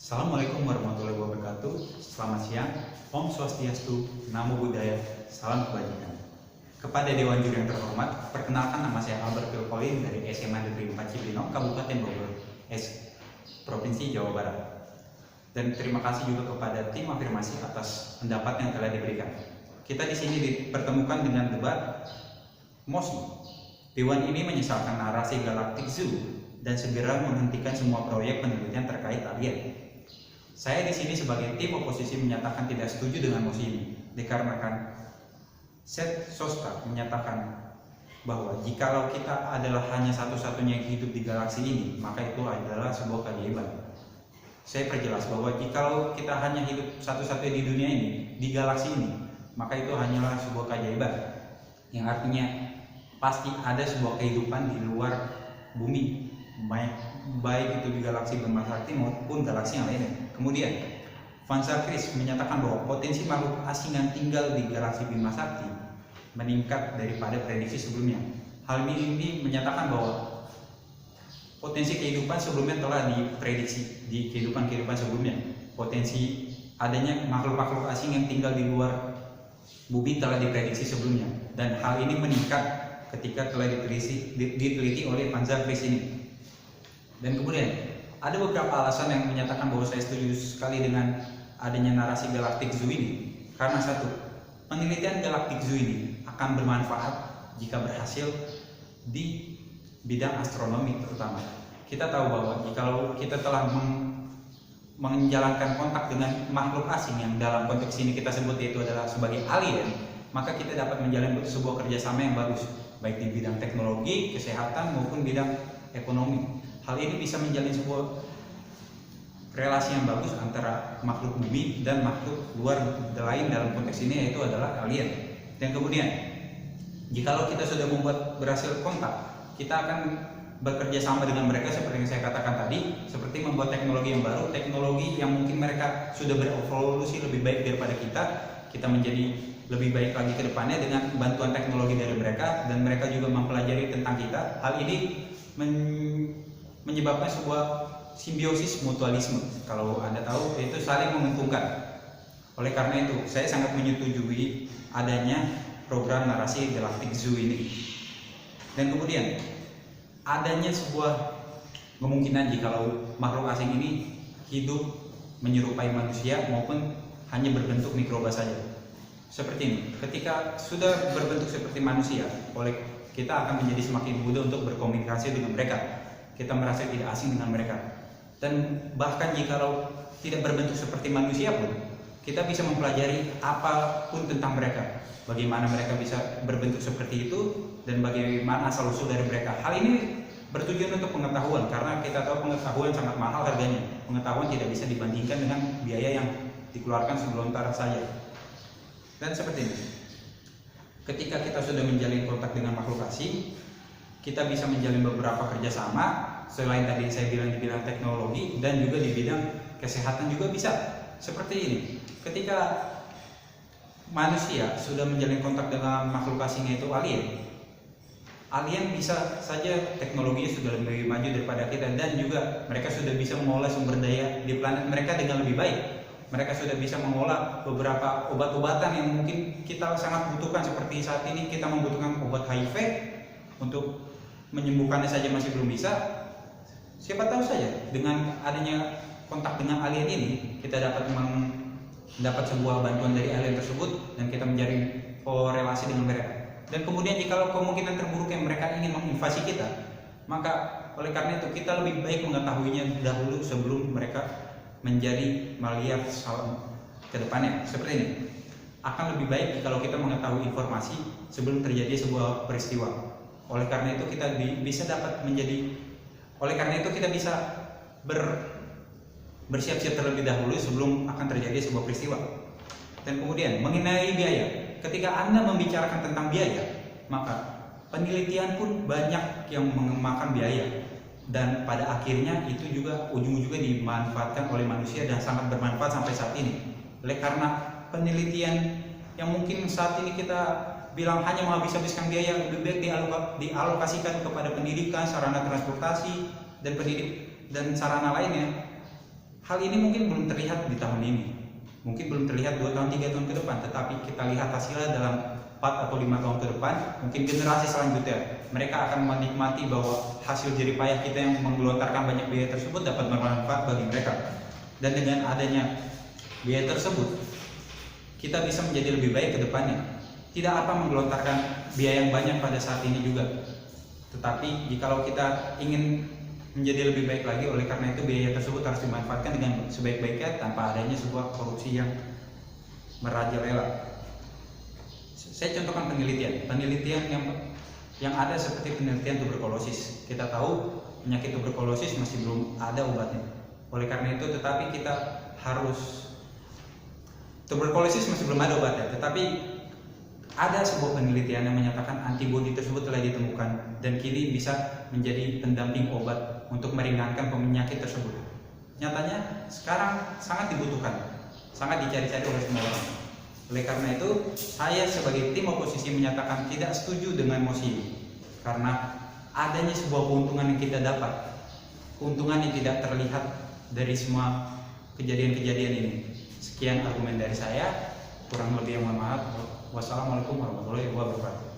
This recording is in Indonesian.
Assalamualaikum warahmatullahi wabarakatuh. Selamat siang. Om Swastiastu, Namo Buddhaya, salam kebajikan. Kepada Dewan Juri yang terhormat, perkenalkan nama saya Albert Pilpolin dari SMA Negeri 4 Cibinong, Kabupaten Bogor, Provinsi Jawa Barat. Dan terima kasih juga kepada tim afirmasi atas pendapat yang telah diberikan. Kita di sini dipertemukan dengan debat MOSI. Dewan ini menyesalkan narasi Galactic Zoo dan segera menghentikan semua proyek penelitian terkait alien. Saya di sini sebagai tim oposisi menyatakan tidak setuju dengan mosi ini, dikarenakan Seth Shostak menyatakan bahwa jikalau kita adalah hanya satu-satunya yang hidup di galaksi ini, maka itu adalah sebuah keajaiban. Saya perjelas bahwa jikalau kita hanya hidup satu-satunya di dunia ini, di galaksi ini, maka itu hanyalah sebuah keajaiban, yang artinya pasti ada sebuah kehidupan di luar bumi, baik itu di galaksi Bima Sakti maupun galaksi yang lainnya. Kemudian Vanza Chris menyatakan bahwa potensi makhluk asing yang tinggal di galaksi Bima Sakti meningkat daripada prediksi sebelumnya. Hal ini menyatakan bahwa potensi kehidupan sebelumnya telah diprediksi di kehidupan sebelumnya. Potensi adanya makhluk-makhluk asing yang tinggal di luar bumi telah diprediksi sebelumnya, dan hal ini meningkat ketika telah diteliti oleh Vanza Chris ini. Dan kemudian ada beberapa alasan yang menyatakan bahwa saya setuju sekali dengan adanya narasi Galactic Zoo ini. Karena satu, penelitian Galactic Zoo ini akan bermanfaat jika berhasil di bidang astronomi terutama. Kita tahu bahwa jikalau kita telah menjalankan kontak dengan makhluk asing yang dalam konteks ini kita sebut yaitu adalah sebagai alien, maka kita dapat menjalin sebuah kerjasama yang bagus, baik di bidang teknologi, kesehatan maupun bidang ekonomi. Hal ini bisa menjalin sebuah relasi yang bagus antara makhluk bumi dan makhluk luar lain dalam konteks ini yaitu adalah alien. Dan kemudian jikalau kita sudah berhasil kontak, kita akan bekerja sama dengan mereka seperti yang saya katakan tadi, seperti membuat teknologi yang baru, teknologi yang mungkin mereka sudah berevolusi lebih baik daripada kita menjadi lebih baik lagi ke depannya dengan bantuan teknologi dari mereka, dan mereka juga mempelajari tentang kita. Hal ini menyebabkan sebuah simbiosis mutualisme, kalau Anda tahu, yaitu saling menguntungkan. Oleh karena itu, saya sangat menyetujui adanya program narasi Galactic Zoo ini. Dan kemudian adanya sebuah kemungkinan jikalau makhluk asing ini hidup menyerupai manusia maupun hanya berbentuk mikroba saja. Seperti ini, ketika sudah berbentuk seperti manusia, kita akan menjadi semakin mudah untuk berkomunikasi dengan mereka. Kita merasa tidak asing dengan mereka. Dan bahkan jikalau tidak berbentuk seperti manusia pun, kita bisa mempelajari apapun tentang mereka. Bagaimana mereka bisa berbentuk seperti itu dan bagaimana asal usul dari mereka. Hal ini bertujuan untuk pengetahuan, karena kita tahu pengetahuan sangat mahal harganya. Pengetahuan tidak bisa dibandingkan dengan biaya yang dikeluarkan segelontar saja. Dan seperti ini, ketika kita sudah menjalin kontak dengan makhluk asing, kita bisa menjalin beberapa kerjasama. Selain tadi saya bilang di bidang teknologi dan juga di bidang kesehatan juga bisa. Seperti ini, ketika manusia sudah menjalin kontak dengan makhluk asing yaitu alien bisa saja teknologinya sudah lebih maju daripada kita, dan juga mereka sudah bisa mengolah sumber daya di planet mereka dengan lebih baik. Mereka sudah bisa mengolah beberapa obat-obatan yang mungkin kita sangat butuhkan. Seperti saat ini kita membutuhkan obat HIV, untuk menyembuhkannya saja masih belum bisa. Siapa tahu saja dengan adanya kontak dengan alien ini, kita dapat mendapat sebuah bantuan dari alien tersebut dan kita menjalin korelasi dengan mereka. Dan kemudian jikalau kemungkinan terburuk yang mereka ingin menginvasi kita, maka oleh karena itu kita lebih baik mengetahuinya dahulu sebelum mereka menjadi maliar ke depannya. Seperti ini, akan lebih baik kalau kita mengetahui informasi sebelum terjadi sebuah peristiwa. Oleh karena itu kita bisa bersiap-siap terlebih dahulu sebelum akan terjadi sebuah peristiwa. Dan kemudian mengenai biaya, ketika Anda membicarakan tentang biaya, maka penelitian pun banyak yang memakan biaya, dan pada akhirnya itu juga ujung-ujungnya dimanfaatkan oleh manusia dan sangat bermanfaat sampai saat ini. Oleh karena penelitian yang mungkin saat ini kita bilang hanya menghabiskan biaya, lebih baik dialokasikan kepada pendidikan, sarana transportasi, dan sarana lainnya. Hal ini mungkin belum terlihat di tahun ini, mungkin belum terlihat 2 tahun 3 tahun ke depan, tetapi kita lihat hasilnya dalam 4 atau 5 tahun ke depan. Mungkin generasi selanjutnya mereka akan menikmati bahwa hasil jerih payah kita yang menggelontarkan banyak biaya tersebut dapat bermanfaat bagi mereka. Dan dengan adanya biaya tersebut, kita bisa menjadi lebih baik ke depannya. Tidak apa menggelontarkan biaya yang banyak pada saat ini juga, tetapi jikalau kita ingin menjadi lebih baik lagi, oleh karena itu biaya tersebut harus dimanfaatkan dengan sebaik-baiknya tanpa adanya sebuah korupsi yang merajalela. Saya contohkan penelitian yang ada seperti penelitian tuberkulosis. Kita tahu penyakit tuberkulosis masih belum ada obatnya. Oleh karena itu, tuberkulosis masih belum ada obatnya, tetapi ada sebuah penelitian yang menyatakan antibodi tersebut telah ditemukan dan kini bisa menjadi pendamping obat untuk meringankan penyakit tersebut. Nyatanya sekarang sangat dibutuhkan, sangat dicari-cari oleh semua orang. Oleh karena itu, saya sebagai tim oposisi menyatakan tidak setuju dengan mosi ini, karena adanya sebuah keuntungan yang kita dapat, keuntungan yang tidak terlihat dari semua kejadian-kejadian ini. Sekian argumen dari saya, kurang lebih yang mohon maaf. Wassalamualaikum warahmatullahi wabarakatuh.